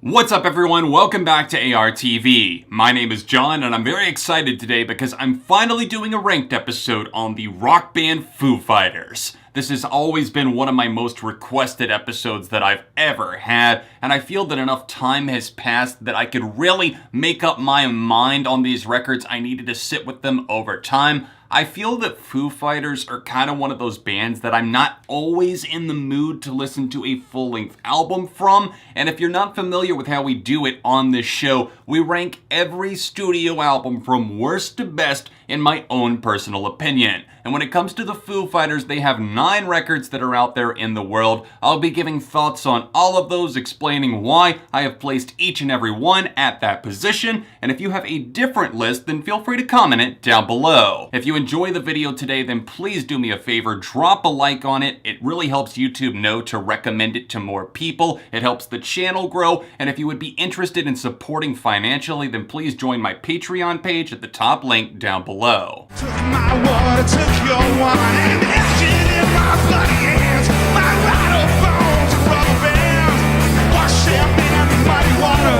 What's up everyone, welcome back to ARTV. My name is John and I'm very excited today because I'm finally doing a ranked episode on the rock band Foo Fighters. This has always been one of my most requested episodes that I've ever had, and I feel that enough time has passed that I could really make up my mind on these records. I needed to sit with them over time. I feel that Foo Fighters are kind of one of those bands that I'm not always in the mood to listen to a full-length album from, and if you're not familiar with how we do it on this show, we rank every studio album from worst to best in my own personal opinion. And when it comes to the Foo Fighters, they have 9 records that are out there in the world. I'll be giving thoughts on all of those, explaining why I have placed each and every one at that position. And if you have a different list, then feel free to comment it down below. If you enjoy the video today, then please do me a favor, drop a like on it. It really helps YouTube know to recommend it to more people. It helps the channel grow. And if you would be interested in supporting financially, then please join my Patreon page at the top link down below. Took my water, took your wine, and etched it in my bloody hands. My vital bones are rubber bands. Wash them in the muddy water,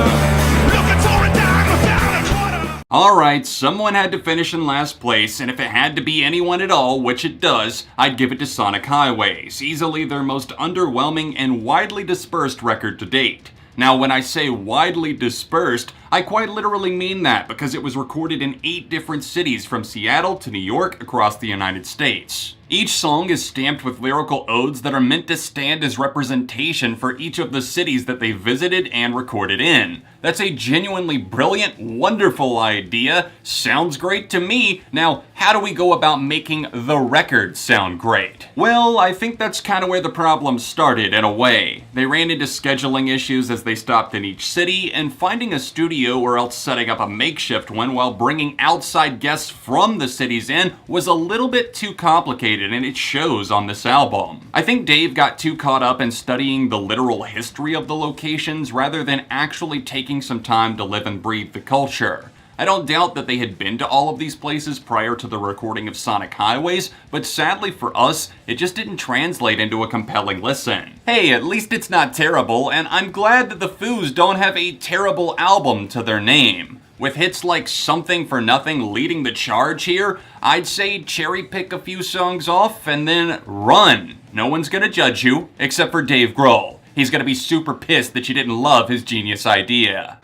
looking for a dime without a quarter. Alright, someone had to finish in last place, and if it had to be anyone at all, which it does, I'd give it to Sonic Highways, easily their most underwhelming and widely dispersed record to date. Now, when I say widely dispersed, I quite literally mean that because it was recorded in 8 different cities from Seattle to New York across the United States. Each song is stamped with lyrical odes that are meant to stand as representation for each of the cities that they visited and recorded in. That's a genuinely brilliant, wonderful idea. Sounds great to me. Now, how do we go about making the record sound great? Well, I think that's kind of where the problem started in a way. They ran into scheduling issues as they stopped in each city, and finding a studio or else setting up a makeshift one while bringing outside guests from the cities in was a little bit too complicated, and it shows on this album. I think Dave got too caught up in studying the literal history of the locations rather than actually taking some time to live and breathe the culture. I don't doubt that they had been to all of these places prior to the recording of Sonic Highways, but sadly for us, it just didn't translate into a compelling listen. Hey, at least it's not terrible, and I'm glad that the Foos don't have a terrible album to their name. With hits like Something for Nothing leading the charge here, I'd say cherry pick a few songs off and then run. No one's gonna judge you, except for Dave Grohl. He's gonna be super pissed that you didn't love his genius idea.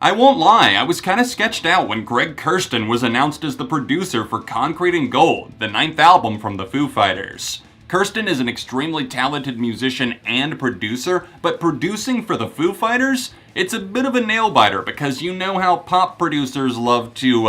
I won't lie, I was kinda sketched out when Greg Kurstin was announced as the producer for Concrete and Gold, the 9th album from the Foo Fighters. Kurstin is an extremely talented musician and producer, but producing for the Foo Fighters? It's a bit of a nail-biter because you know how pop producers love to,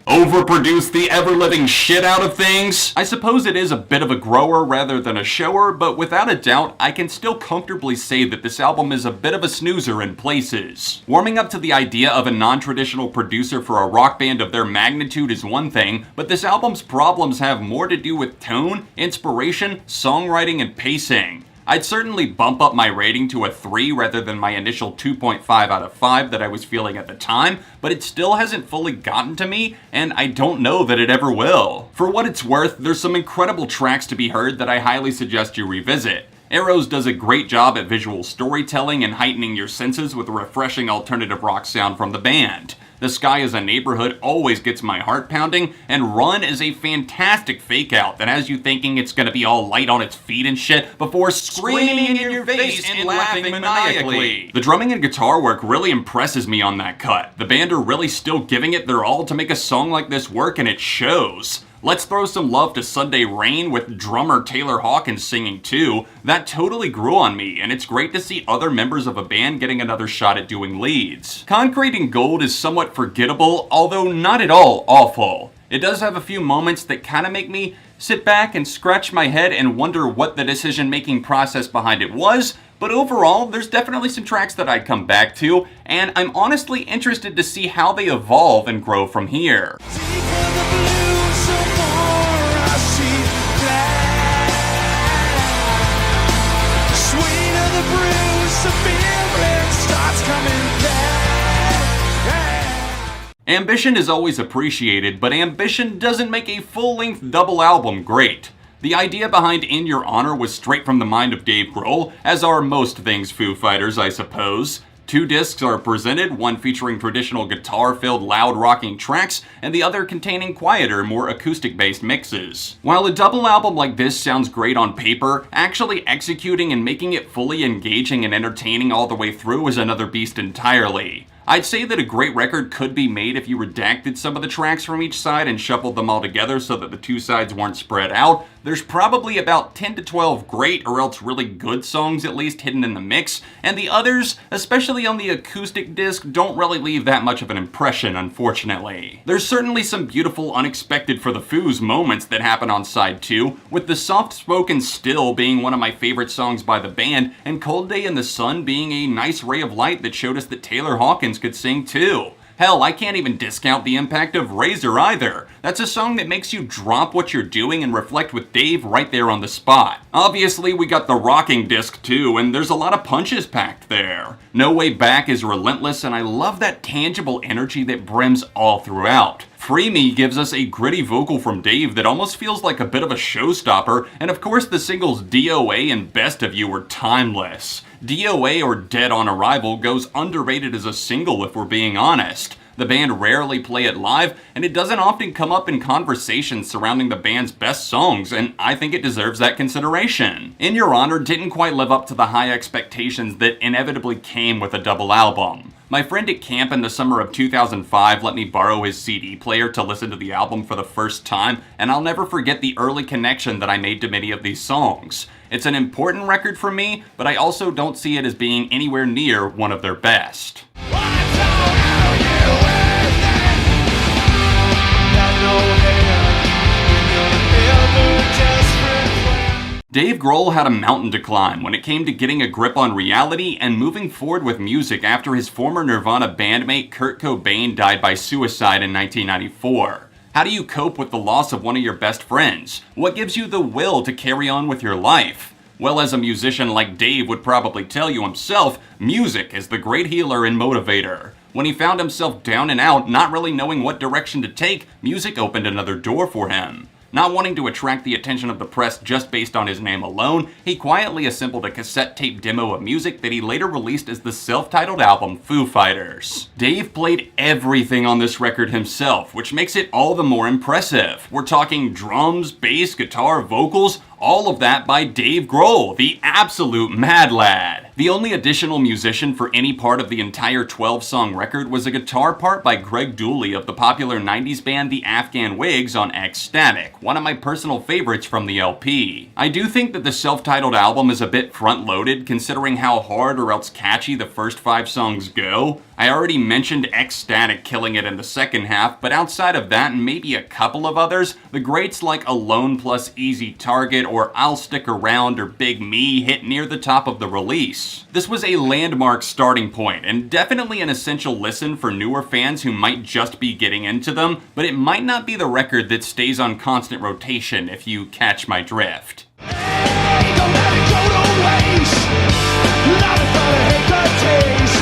overproduce the ever-living shit out of things. I suppose it is a bit of a grower rather than a shower, but without a doubt, I can still comfortably say that this album is a bit of a snoozer in places. Warming up to the idea of a non-traditional producer for a rock band of their magnitude is one thing, but this album's problems have more to do with tone, inspiration, songwriting, and pacing. I'd certainly bump up my rating to a 3 rather than my initial 2.5 out of 5 that I was feeling at the time, but it still hasn't fully gotten to me, and I don't know that it ever will. For what it's worth, there's some incredible tracks to be heard that I highly suggest you revisit. Arrows does a great job at visual storytelling and heightening your senses with a refreshing alternative rock sound from the band. The Sky is a Neighborhood always gets my heart pounding, and Run is a fantastic fake-out that has you thinking it's gonna be all light on its feet and shit before screaming in your face and laughing maniacally. The drumming and guitar work really impresses me on that cut. The band are really still giving it their all to make a song like this work, and it shows. Let's throw some love to Sunday Rain with drummer Taylor Hawkins singing too. That totally grew on me, and it's great to see other members of a band getting another shot at doing leads. Concrete and Gold is somewhat forgettable, although not at all awful. It does have a few moments that kind of make me sit back and scratch my head and wonder what the decision-making process behind it was, but overall, there's definitely some tracks that I'd come back to, and I'm honestly interested to see how they evolve and grow from here. Ambition is always appreciated, but ambition doesn't make a full-length double album great. The idea behind In Your Honor was straight from the mind of Dave Grohl, as are most things Foo Fighters, I suppose. 2 discs are presented, one featuring traditional guitar-filled loud rocking tracks, and the other containing quieter, more acoustic-based mixes. While a double album like this sounds great on paper, actually executing and making it fully engaging and entertaining all the way through is another beast entirely. I'd say that a great record could be made if you redacted some of the tracks from each side and shuffled them all together so that the 2 sides weren't spread out. There's probably about 10 to 12 great or else really good songs at least hidden in the mix, and the others, especially on the acoustic disc, don't really leave that much of an impression, unfortunately. There's certainly some beautiful unexpected for the Foos moments that happen on side 2, with the soft-spoken Still being one of my favorite songs by the band, and Cold Day in the Sun being a nice ray of light that showed us that Taylor Hawkins could sing too. Hell, I can't even discount the impact of Razor either. That's a song that makes you drop what you're doing and reflect with Dave right there on the spot. Obviously, we got the rocking disc too, and there's a lot of punches packed there. No Way Back is relentless, and I love that tangible energy that brims all throughout. Free Me gives us a gritty vocal from Dave that almost feels like a bit of a showstopper, and of course the singles DOA and Best of You were timeless. DOA, or Dead on Arrival, goes underrated as a single if we're being honest. The band rarely play it live, and it doesn't often come up in conversations surrounding the band's best songs, and I think it deserves that consideration. In Your Honor didn't quite live up to the high expectations that inevitably came with a double album. My friend at camp in the summer of 2005 let me borrow his CD player to listen to the album for the first time, and I'll never forget the early connection that I made to many of these songs. It's an important record for me, but I also don't see it as being anywhere near one of their best. Dave Grohl had a mountain to climb when it came to getting a grip on reality and moving forward with music after his former Nirvana bandmate Kurt Cobain died by suicide in 1994. How do you cope with the loss of one of your best friends? What gives you the will to carry on with your life? Well, as a musician like Dave would probably tell you himself, music is the great healer and motivator. When he found himself down and out, not really knowing what direction to take, music opened another door for him. Not wanting to attract the attention of the press just based on his name alone, he quietly assembled a cassette tape demo of music that he later released as the self-titled album Foo Fighters. Dave played everything on this record himself, which makes it all the more impressive. We're talking drums, bass, guitar, vocals, all of that by Dave Grohl, the absolute mad lad. The only additional musician for any part of the entire 12-song record was a guitar part by Greg Dooley of the popular 90s band The Afghan Wigs on Ecstatic, one of my personal favorites from the LP. I do think that the self-titled album is a bit front-loaded considering how hard or else catchy the first 5 songs go. I already mentioned Ecstatic killing it in the second half, but outside of that and maybe a couple of others, the greats like Alone plus Easy Target or I'll Stick Around or Big Me hit near the top of the release. This was a landmark starting point and definitely an essential listen for newer fans who might just be getting into them, but it might not be the record that stays on constant rotation if you catch my drift. Hey, don't let it go to waste. Not if I hate the taste.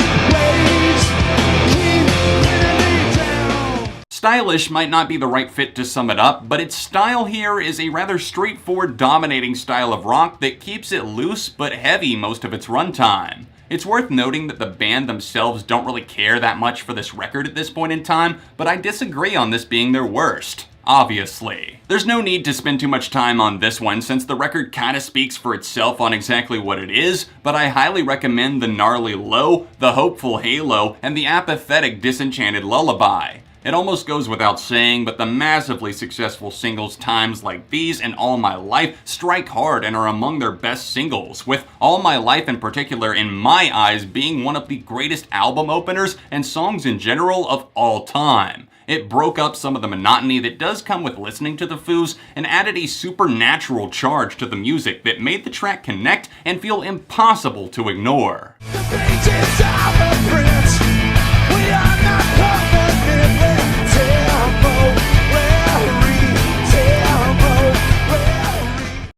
Stylish might not be the right fit to sum it up, but its style here is a rather straightforward, dominating style of rock that keeps it loose but heavy most of its runtime. It's worth noting that the band themselves don't really care that much for this record at this point in time, but I disagree on this being their worst. Obviously. There's no need to spend too much time on this one since the record kinda speaks for itself on exactly what it is, but I highly recommend the gnarly Low, the hopeful Halo, and the apathetic Disenchanted Lullaby. It almost goes without saying, but the massively successful singles Times Like These and All My Life strike hard and are among their best singles, with All My Life in particular in my eyes being one of the greatest album openers and songs in general of all time. It broke up some of the monotony that does come with listening to the Foos and added a supernatural charge to the music that made the track connect and feel impossible to ignore.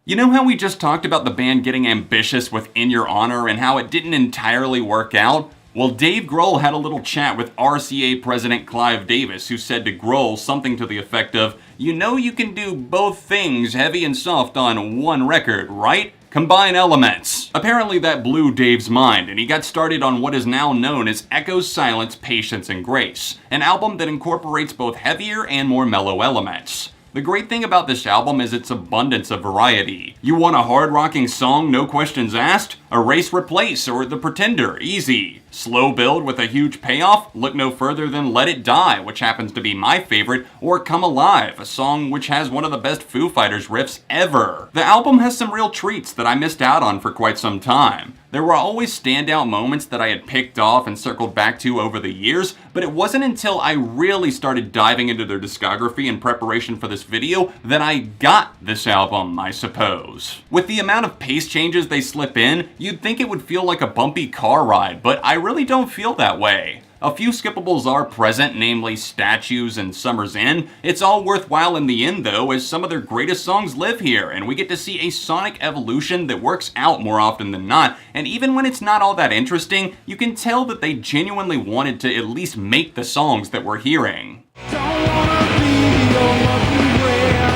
You know how we just talked about the band getting ambitious with In Your Honor and how it didn't entirely work out? Well, Dave Grohl had a little chat with RCA President Clive Davis, who said to Grohl something to the effect of, "You know you can do both things, heavy and soft, on one record, right? Combine elements." Apparently that blew Dave's mind, and he got started on what is now known as Echo, Silence, Patience, and Grace, an album that incorporates both heavier and more mellow elements. The great thing about this album is its abundance of variety. You want a hard-rocking song, no questions asked? Erase, Replace, or The Pretender, easy. Slow build with a huge payoff? Look no further than Let It Die, which happens to be my favorite, or Come Alive, a song which has one of the best Foo Fighters riffs ever. The album has some real treats that I missed out on for quite some time. There were always standout moments that I had picked off and circled back to over the years, but it wasn't until I really started diving into their discography in preparation for this video that I got this album, I suppose. With the amount of pace changes they slip in, you'd think it would feel like a bumpy car ride, but I really don't feel that way. A few skippables are present, namely Statues and Summer's Inn. It's all worthwhile in the end though, as some of their greatest songs live here, and we get to see a sonic evolution that works out more often than not, and even when it's not all that interesting, you can tell that they genuinely wanted to at least make the songs that we're hearing. Don't wanna be your lucky rare.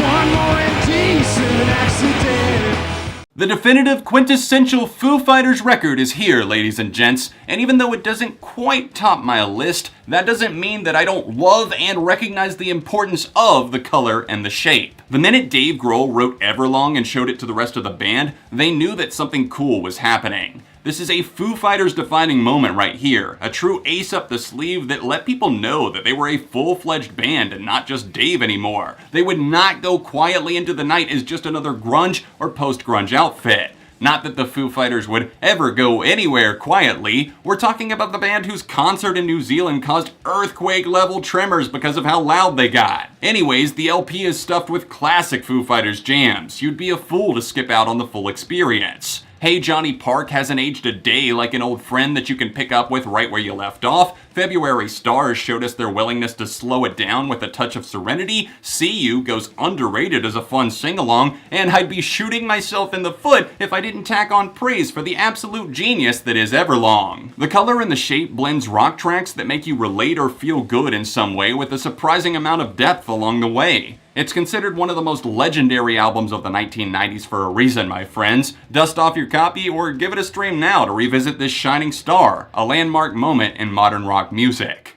One more indecent accident. The definitive quintessential Foo Fighters record is here, ladies and gents, and even though it doesn't quite top my list, that doesn't mean that I don't love and recognize the importance of the color and the shape. The minute Dave Grohl wrote Everlong and showed it to the rest of the band, they knew that something cool was happening. This is a Foo Fighters defining moment right here, a true ace up the sleeve that let people know that they were a full-fledged band and not just Dave anymore. They would not go quietly into the night as just another grunge or post-grunge outfit. Not that the Foo Fighters would ever go anywhere quietly. We're talking about the band whose concert in New Zealand caused earthquake-level tremors because of how loud they got. Anyways, the LP is stuffed with classic Foo Fighters jams. You'd be a fool to skip out on the full experience. Hey Johnny Park hasn't aged a day like an old friend that you can pick up with right where you left off. February Stars showed us their willingness to slow it down with a touch of serenity. See You goes underrated as a fun sing-along, and I'd be shooting myself in the foot if I didn't tack on praise for the absolute genius that is Everlong. The color and the shape blends rock tracks that make you relate or feel good in some way with a surprising amount of depth along the way. It's considered one of the most legendary albums of the 1990s for a reason, my friends. Dust off your copy or give it a stream now to revisit this shining star, a landmark moment in modern rock music.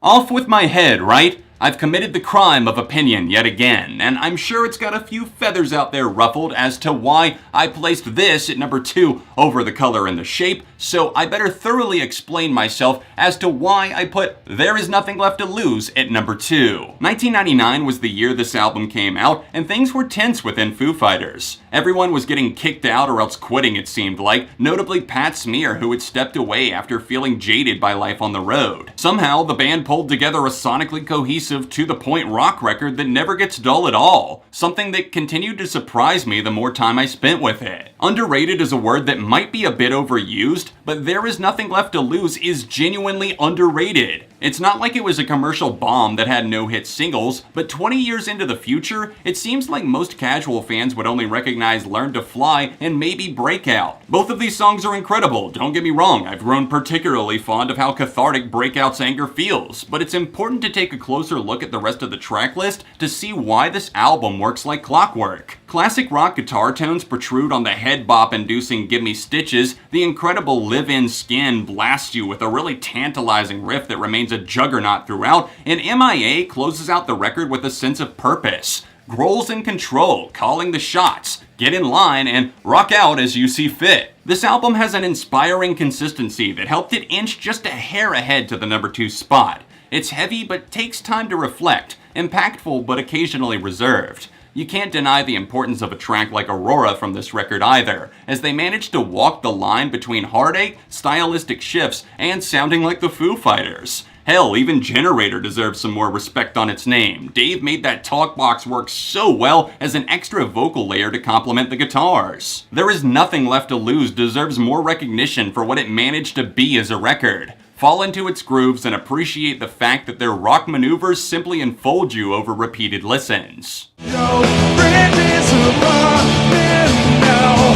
Off with my head, right? I've committed the crime of opinion yet again, and I'm sure it's got a few feathers out there ruffled as to why I placed this at number 2 over the color and the shape, so I better thoroughly explain myself as to why I put There Is Nothing Left to Lose at number 2. 1999 was the year this album came out, and things were tense within Foo Fighters. Everyone was getting kicked out or else quitting, it seemed like, notably Pat Smear, who had stepped away after feeling jaded by life on the road. Somehow, the band pulled together a sonically cohesive to-the-point rock record that never gets dull at all, something that continued to surprise me the more time I spent with it. Underrated is a word that might be a bit overused, but There Is Nothing Left to Lose is genuinely underrated. It's not like it was a commercial bomb that had no hit singles, but 20 years into the future, it seems like most casual fans would only recognize Learn to Fly and maybe Breakout. Both of these songs are incredible, don't get me wrong, I've grown particularly fond of how cathartic Breakout's anger feels, but it's important to take a closer look at the rest of the track list to see why this album works like clockwork. Classic rock guitar tones protrude on the head bop inducing Give Me Stitches, the incredible Live-In Skin blasts you with a really tantalizing riff that remains a juggernaut throughout, and MIA closes out the record with a sense of purpose. Grohl's in control, calling the shots, get in line, and rock out as you see fit. This album has an inspiring consistency that helped it inch just a hair ahead to the number 2 spot. It's heavy but takes time to reflect, impactful but occasionally reserved. You can't deny the importance of a track like Aurora from this record either, as they managed to walk the line between heartache, stylistic shifts, and sounding like the Foo Fighters. Hell, even Generator deserves some more respect on its name. Dave made that talk box work so well as an extra vocal layer to complement the guitars. There Is Nothing Left to Lose deserves more recognition for what it managed to be as a record. fall into its grooves, and appreciate the fact that their rock maneuvers simply enfold you over repeated listens. Your bridges are burning now.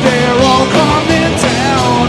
They're all coming down.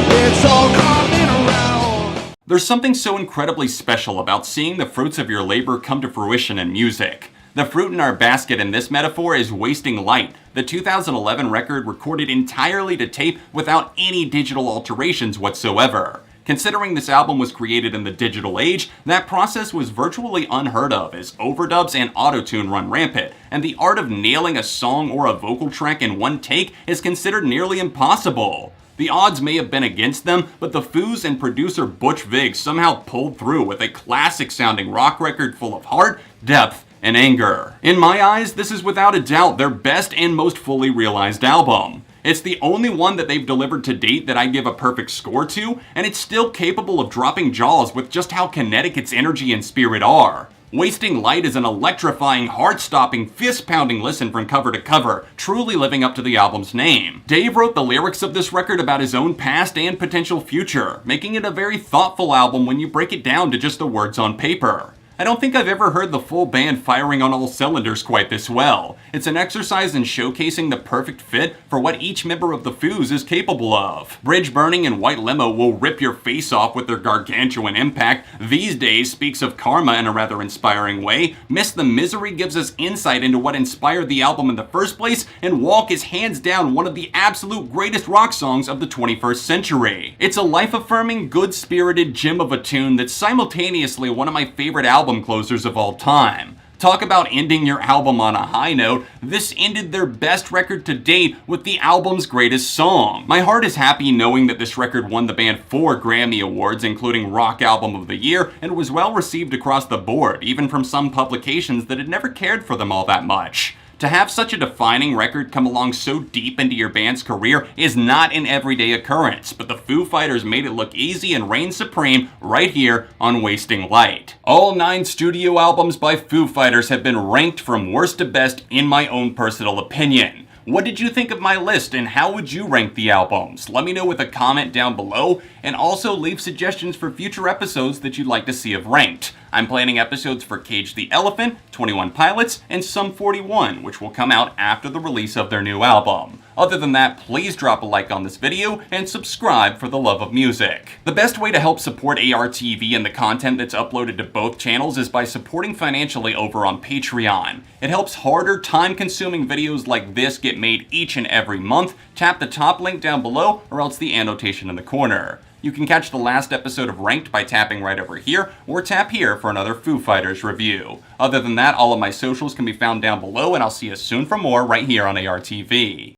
It's all coming around. There's something so incredibly special about seeing the fruits of your labor come to fruition in music. The fruit in our basket in this metaphor is Wasting Light, the 2011 record recorded entirely to tape without any digital alterations whatsoever. Considering this album was created in the digital age, that process was virtually unheard of as overdubs and autotune run rampant, and the art of nailing a song or a vocal track in one take is considered nearly impossible. The odds may have been against them, but the Foos and producer Butch Vig somehow pulled through with a classic-sounding rock record full of heart, depth, and anger. In my eyes, this is without a doubt their best and most fully realized album. It's the only one that they've delivered to date that I give a perfect score to, and it's still capable of dropping jaws with just how kinetic its energy and spirit are. Wasting Light is an electrifying, heart-stopping, fist-pounding listen from cover to cover, truly living up to the album's name. Dave wrote the lyrics of this record about his own past and potential future, making it a very thoughtful album when you break it down to just the words on paper. I don't think I've ever heard the full band firing on all cylinders quite this well. It's an exercise in showcasing the perfect fit for what each member of the Foos is capable of. Bridge Burning and White Limo will rip your face off with their gargantuan impact. These Days speaks of karma in a rather inspiring way. Miss the Misery gives us insight into what inspired the album in the first place, and Walk is hands down one of the absolute greatest rock songs of the 21st century. It's a life-affirming, good-spirited gem of a tune that's simultaneously one of my favorite album closers of all time. Talk about ending your album on a high note, this ended their best record to date with the album's greatest song. My heart is happy knowing that this record won the band 4 Grammy Awards, including Rock Album of the Year, and was well received across the board, even from some publications that had never cared for them all that much. To have such a defining record come along so deep into your band's career is not an everyday occurrence, but the Foo Fighters made it look easy and reign supreme right here on Wasting Light. All 9 studio albums by Foo Fighters have been ranked from worst to best in my own personal opinion. What did you think of my list, and how would you rank the albums? Let me know with a comment down below, and also leave suggestions for future episodes that you'd like to see of ranked. I'm planning episodes for Cage the Elephant, 21 Pilots, and Sum 41, which will come out after the release of their new album. Other than that, please drop a like on this video and subscribe for the love of music. The best way to help support ARTV and the content that's uploaded to both channels is by supporting financially over on Patreon. It helps harder, time-consuming videos like this get made each and every month. Tap the top link down below or else the annotation in the corner. You can catch the last episode of Ranked by tapping right over here, or tap here for another Foo Fighters review. Other than that, all of my socials can be found down below, and I'll see you soon for more right here on ARTV.